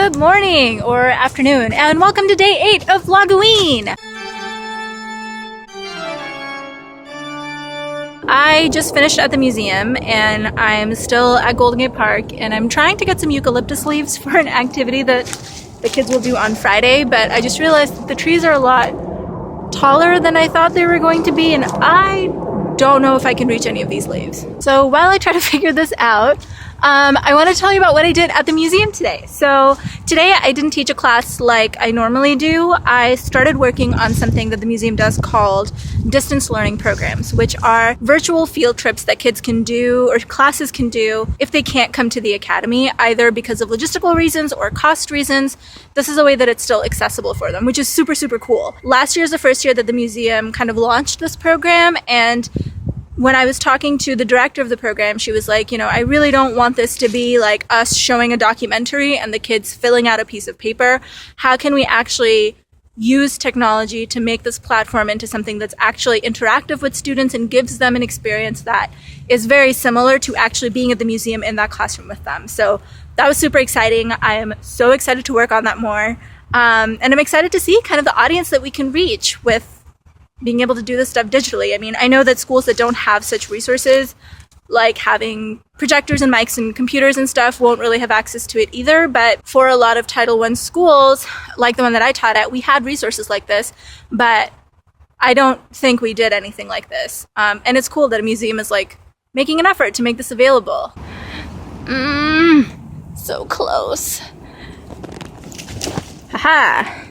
Good morning or afternoon, and welcome to day 8 of VLOGOWEEN! I just finished at the museum and I'm still at Golden Gate Park, and I'm trying to get some eucalyptus leaves for an activity that the kids will do on Friday, but I just realized that the trees are a lot taller than I thought they were going to be, and I don't know if I can reach any of these leaves. So while I try to figure this out, I want to tell you about what I did at the museum today. So today I didn't teach a class like I normally do. I started working on something that the museum does called distance learning programs, which are virtual field trips that kids can do or classes can do if they can't come to the academy, either because of logistical reasons or cost reasons. This is a way that it's still accessible for them, which is super, super cool. Last year is the first year that the museum kind of launched this program, and when I was talking to the director of the program, she was like, I really don't want this to be like us showing a documentary and the kids filling out a piece of paper. How can we actually use technology to make this platform into something that's actually interactive with students and gives them an experience that is very similar to actually being at the museum in that classroom with them? So that was super exciting. I am so excited to work on that more. And I'm excited to see kind of the audience that we can reach with being able to do this stuff digitally. I mean, I know that schools that don't have such resources, like having projectors and mics and computers and stuff, won't really have access to it either. But for a lot of Title I schools, like the one that I taught at, we had resources like this, but I don't think we did anything like this. And it's cool that a museum is like making an effort to make this available. So close. Haha.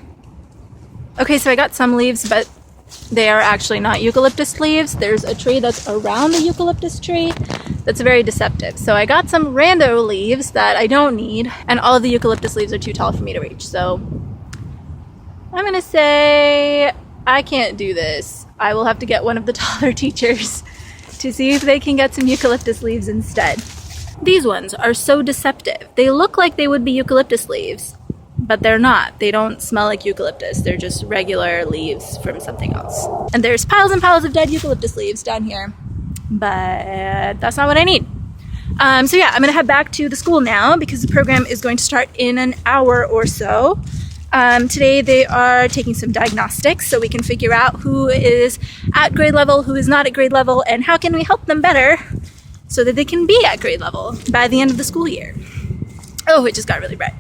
Okay, so I got some leaves, but they are actually not eucalyptus leaves. There's a tree that's around the eucalyptus tree that's very deceptive. So I got some rando leaves that I don't need, and all of the eucalyptus leaves are too tall for me to reach. So I'm gonna say I can't do this. I will have to get one of the taller teachers to see if they can get some eucalyptus leaves instead. These ones are so deceptive. They look like they would be eucalyptus leaves, but they're not. They don't smell like eucalyptus. They're just regular leaves from something else. And there's piles and piles of dead eucalyptus leaves down here, but that's not what I need. So yeah, I'm gonna head back to the school now because the program is going to start in an hour or so. Today they are taking some diagnostics so we can figure out who is at grade level, who is not at grade level, and how can we help them better so that they can be at grade level by the end of the school year. Oh, it just got really bright.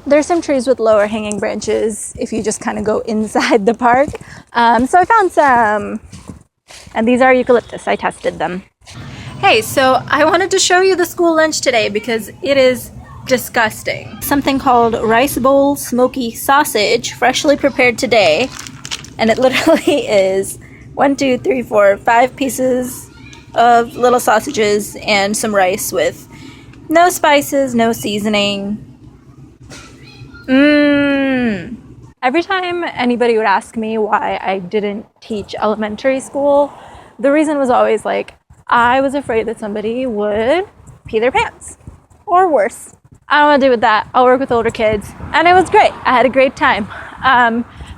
There's some trees with lower hanging branches if you just kind of go inside the park. So I found some, and these are eucalyptus. I tested them. Hey, so I wanted to show you the school lunch today because it is disgusting. Something called rice bowl smoky sausage, freshly prepared today. And it literally is 5 pieces of little sausages and some rice with no spices, no seasoning. Every time anybody would ask me why I didn't teach elementary school, the reason was always like, I was afraid that somebody would pee their pants. Or worse. I don't want to deal with that. I'll work with older kids. And it was great. I had a great time.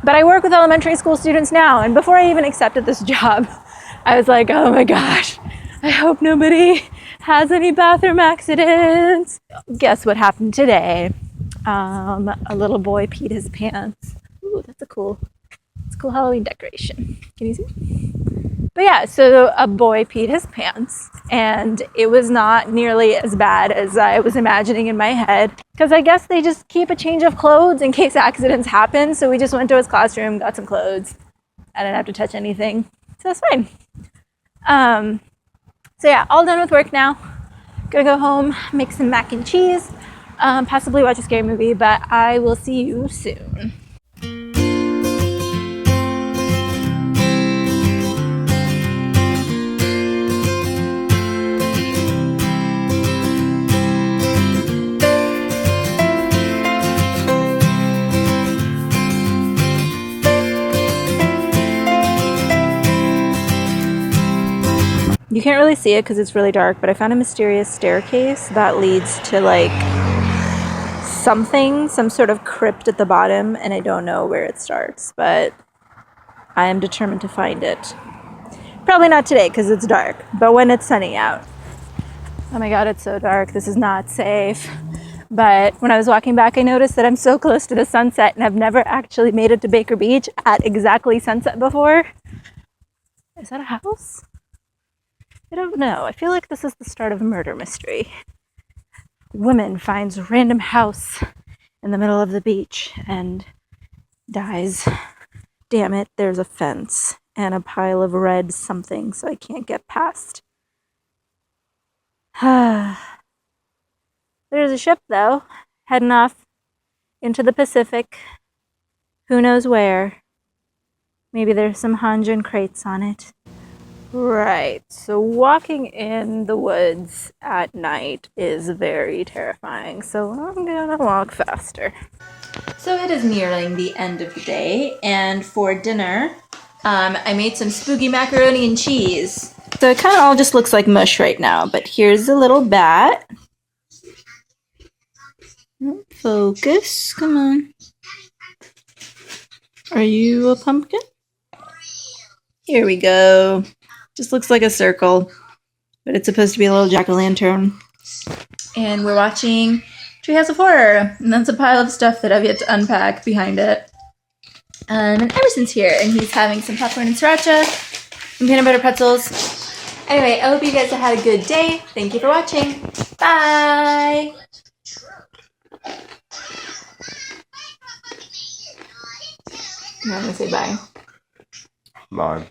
But I work with elementary school students now, and before I even accepted this job, I was like, oh my gosh, I hope nobody has any bathroom accidents. Guess what happened today? A little boy peed his pants. Ooh, that's a cool Halloween decoration. Can you see? But yeah, so a boy peed his pants, and it was not nearly as bad as I was imagining in my head, because I guess they just keep a change of clothes in case accidents happen. So we just went to his classroom, got some clothes. I didn't have to touch anything, so it's fine. So yeah, all done with work now. Gonna go home, make some mac and cheese. Possibly watch a scary movie, but I will see you soon. You can't really see it because it's really dark, but I found a mysterious staircase that leads to like some sort of crypt at the bottom, and I don't know where it starts, but I am determined to find it. Probably not today because it's dark, but when it's sunny out. Oh my god, it's so dark. This is not safe. But when I was walking back, I noticed that I'm so close to the sunset and I've never actually made it to Baker Beach at exactly sunset before. Is that a house? I don't know. I feel like this is the start of a murder mystery. Woman finds random house in the middle of the beach and dies. Damn it, there's a fence and a pile of red something, so I can't get past. There's a ship, though, heading off into the Pacific. Who knows where? Maybe there's some Hanjin crates on it. Right, so walking in the woods at night is very terrifying, so I'm gonna walk faster. So it is nearing the end of the day, and for dinner, I made some spooky macaroni and cheese. So it kind of all just looks like mush right now, but here's a little bat. Focus, come on. Are you a pumpkin? Here we go. Just looks like a circle, but it's supposed to be a little jack-o'-lantern. And we're watching Treehouse of Horror, and that's a pile of stuff that I've yet to unpack behind it. And Emerson's here, and he's having some popcorn and sriracha and peanut butter pretzels. Anyway, I hope you guys have had a good day. Thank you for watching. Bye! I'm gonna say bye. Bye.